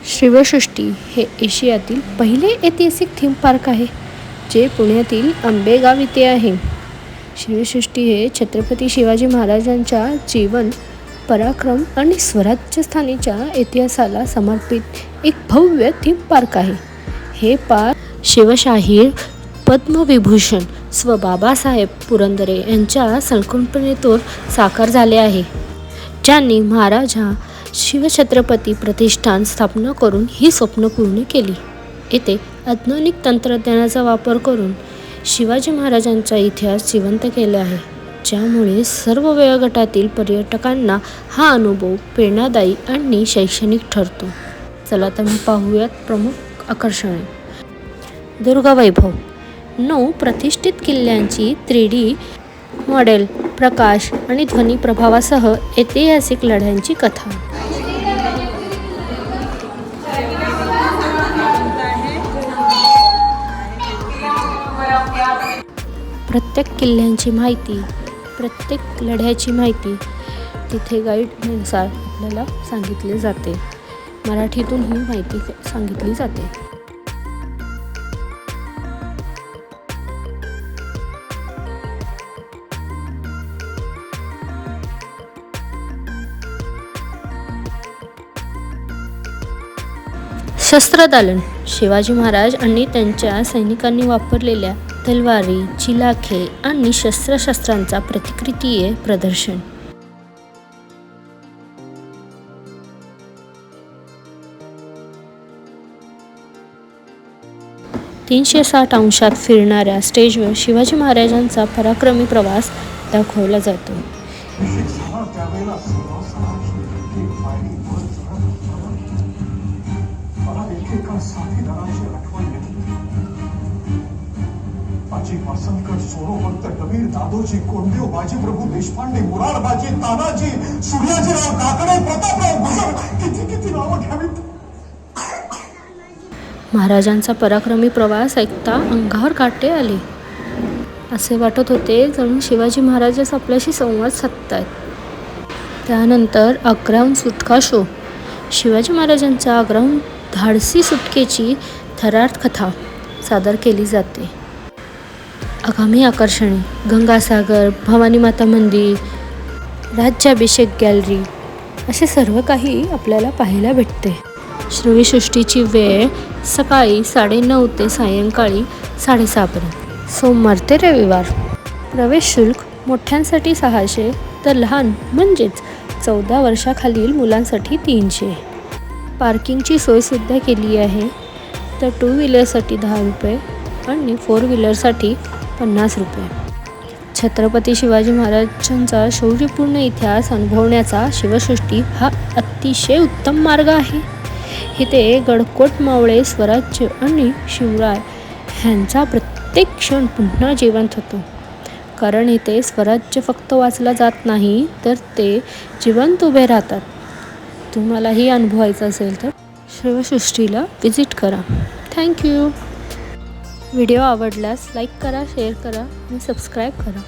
शिवसृष्टी हे एशियातील पहिले ऐतिहासिक थीम पार्क आहे, जे पुण्यातील आंबेगाव येथे आहे. शिवसृष्टी हे छत्रपती शिवाजी महाराजांच्या जीवन, पराक्रम आणि स्वराज्यस्थानीच्या इतिहासाला समर्पित एक भव्य थीम पार्क आहे. हे पार्क शिवशाहीर पद्मविभूषण स्व बाबासाहेब पुरंदरे यांच्या संकल्पनेतून साकार झाले आहे, ज्यांनी महाराजा शिवछत्रपती प्रतिष्ठान स्थापना करून ही स्वप्न पूर्ण केली. येथे आधुनिक तंत्रज्ञानाचा वापर करून शिवाजी महाराजांचा इतिहास जिवंत केला आहे, ज्यामुळे सर्व वयोगटातील पर्यटकांना हा अनुभव प्रेरणादायी आणि शैक्षणिक ठरतो. चला तर मग पाहूयात प्रमुख आकर्षणे. दुर्गवैभव. 9 प्रतिष्ठित किल्ल्यांची 3D मॉडेल, प्रकाश आणि ध्वनी प्रभावासह ऐतिहासिक लढ्यांची कथा. प्रत्येक किल्ल्यांची माहिती, प्रत्येक लढ्याची माहिती तिथे गाईडनुसार आपल्याला सांगितले जाते. मराठीतून ही माहिती सांगितली जाते. शस्त्रदालन. शिवाजी महाराज आणि त्यांच्या सैनिकांनी वापरलेल्या तलवारी, चिलाखे आणि शस्त्रांचा प्रतिकृतीय प्रदर्शन. .360 फिरणाऱ्या स्टेजवर शिवाजी महाराजांचा पराक्रमी प्रवास दाखवला जातो. कबीर, दादोजी कोंडदेव, बाजीप्रभू देशपांडे, मुरारबाजी, तानाजी, सूर्याजीराव काकडे, प्रतापराव गुजर, किती नावं घ्यावीत. महाराजांचा पराक्रमी प्रवास ऐकता अंगावर काटे आले. असे वाटत होते जणू शिवाजी महाराजच आपल्याशी संवाद साधतायत. त्यानंतर आग्र्याहून सुटका शो. शिवाजी महाराजांच्या आग्र्याहून धाडसी सुटकेची थरारक कथा सादर केली जाते. आगामी आकर्षणे. गंगासागर, भवानी माता मंदिर, राज्याभिषेक गॅलरी असे सर्व काही आपल्याला पाहायला भेटते. शिवसृष्टीची वेळ सकाळी 9:30 ते सायंकाळी 6:30 पर्यंत, सोमवार ते रविवार. प्रवेश शुल्क मोठ्यांसाठी 600 तर लहान म्हणजेच 14 वर्षाखालील मुलांसाठी 300. पार्किंगची सोयसुद्धा केली आहे. तर 2 व्हीलरसाठी 10 रुपये आणि 4 व्हीलरसाठी 50 रुपये. छत्रपती शिवाजी महाराजांचा शौर्यपूर्ण इतिहास अनुभवण्याचा शिवसृष्टी हा अतिशय उत्तम मार्ग आहे. इथे गडकोट मावळे, स्वराज्य आणि शिवराय ह्यांचा प्रत्येक क्षण पुन्हा जिवंत होतो. कारण इथे स्वराज्य फक्त वाचला जात नाही, तर ते जिवंत उभे राहतात. तुम्हालाही अनुभवायचं असेल तर शिवसृष्टीला विजिट करा. थँक्यू. व्हिडिओ आवडल्यास लाईक करा, शेअर करा आणि सबस्क्राईब करा.